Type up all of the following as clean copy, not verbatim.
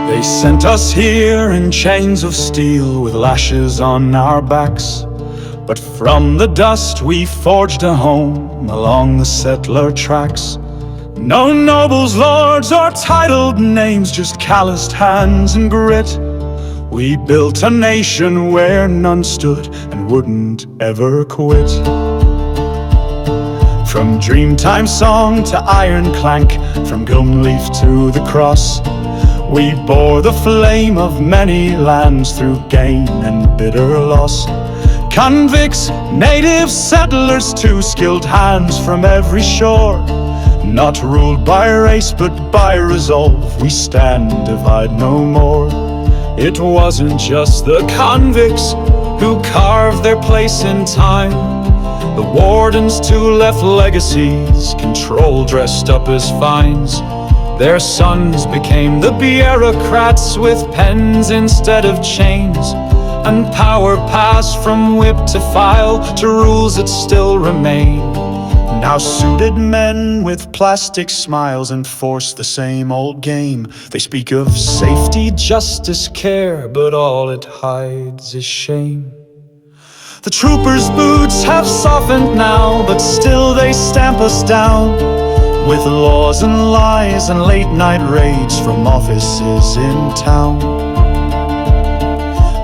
They sent us here in chains of steel with lashes on our backs, but from the dust we forged a home along the settler tracks. No nobles, lords, or titled names, just calloused hands and grit. We built a nation where none stood and wouldn't ever quit. From Dreamtime song to iron clank, from gumleaf to the cross, we bore the flame of many lands through gain and bitter loss. Convicts, native settlers too, skilled hands from every shore. Not ruled by race but by resolve, we stand, divide no more. It wasn't just the convicts who carved their place in time. The wardens too left legacies, control dressed up as fines. Their sons became the bureaucrats with pens instead of chains, and power passed from whip to file to rules that still remain. Now suited men with plastic smiles enforce the same old game. They speak of safety, justice, care, but all it hides is shame. The troopers' boots have softened now, but still they stamp us down with laws and lies and late-night raids from offices in town.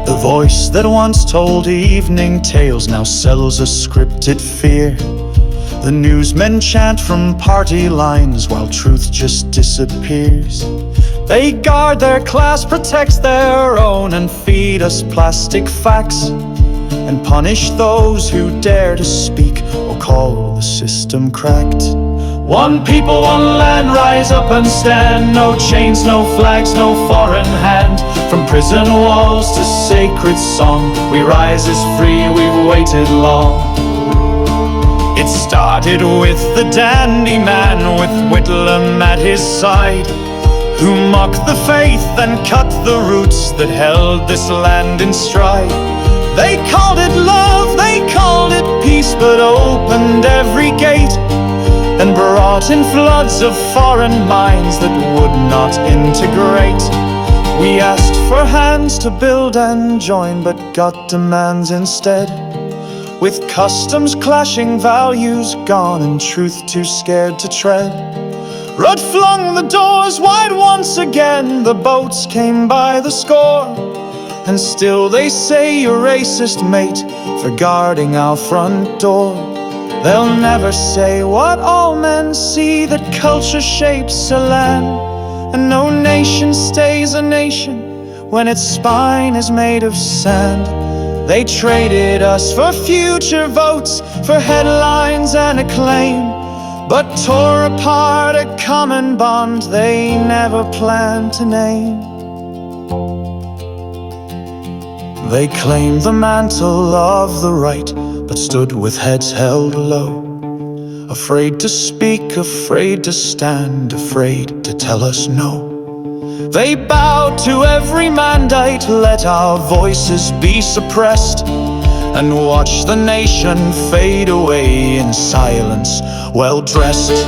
The voice that once told evening tales now sells a scripted fear. The newsmen chant from party lines while truth just disappears. They guard their class, protect their own, and feed us plastic facts, and punish those who dare to speak or call the system cracked. One people, one land, rise up and stand. No chains, no flags, no foreign hand. From prison walls to sacred song, we rise as free, we've waited long. It started with the dandy man with Whitlam at his side, who mocked the faith and cut the roots that held this land in stride. They called it love, they called it peace, but opened every gate and brought in floods of foreign minds that would not integrate. We asked for hands to build and join, but got demands instead, with customs clashing, values gone, and truth too scared to tread. Rudd flung the doors wide once again, the boats came by the score, and still they say you're racist, mate, for guarding our front door. They'll never say what all men see, that culture shapes a land, and no nation stays a nation when its spine is made of sand. They traded us for future votes, for headlines and acclaim, but tore apart a common bond they never planned to name. They claimed the mantle of the right, but stood with heads held low, afraid to speak, afraid to stand, afraid to tell us no. They bowed to every mandate, let our voices be suppressed, and watched the nation fade away in silence, well dressed.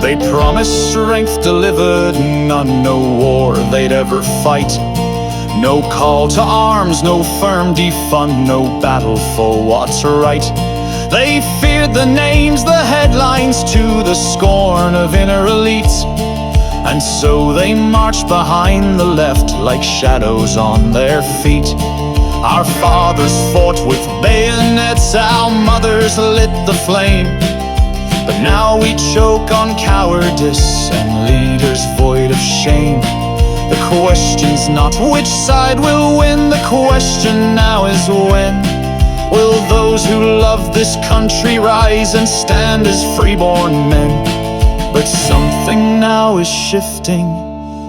They promised strength, delivered none, no war they'd ever fight, no call to arms, no firm defund, no battle for what's right. They feared the names, the headlines, to the scorn of inner elites, and so they marched behind the left like shadows on their feet. Our fathers fought with bayonets, our mothers lit the flame, but now we choke on cowardice and leaders void of shame. The question's not which side will win, the question now is when will those who love this country rise and stand as freeborn men. But something now is shifting,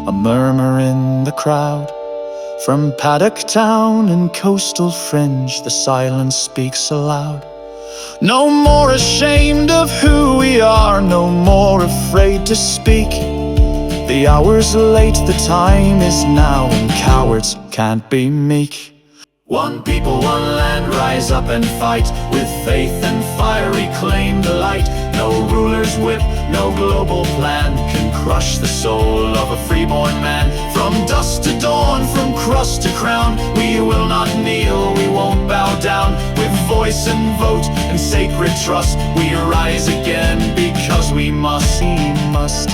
a murmur in the crowd. From paddock town and coastal fringe, the silence speaks aloud. No more ashamed of who we are, no more afraid to speak. The hour's late, the time is now, and cowards can't be meek. One people, one land, rise up and fight. With faith and fire reclaim the light. No ruler's whip, no global plan can crush the soul of a freeborn man. From dust to dawn, from crust to crown, we will not kneel, we won't bow down. With voice and vote and sacred trust, we rise again because we must. We must.